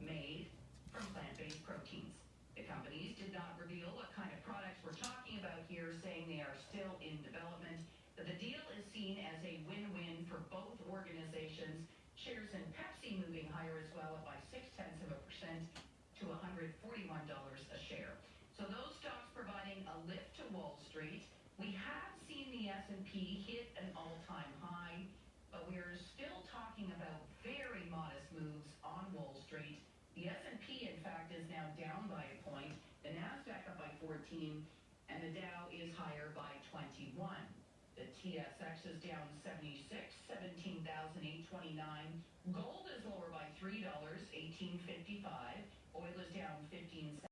made from plant-based proteins. The companies did not reveal what kind of products we're talking about here, saying they are still in development. But the deal is seen as a win-win for both organizations. Shares in Pepsi moving higher as well, up by 0.6% to $141 a share. So those stocks providing a lift to Wall Street. We have seen the S&P hit an all-time high, but we're still talking about very modest moves on Wall Street. The S&P, in fact, is now down by a point. The Nasdaq up by 14, and the Dow is higher by 21. The TSX is down 76, 17,829. Gold is lower by $3, 18.50.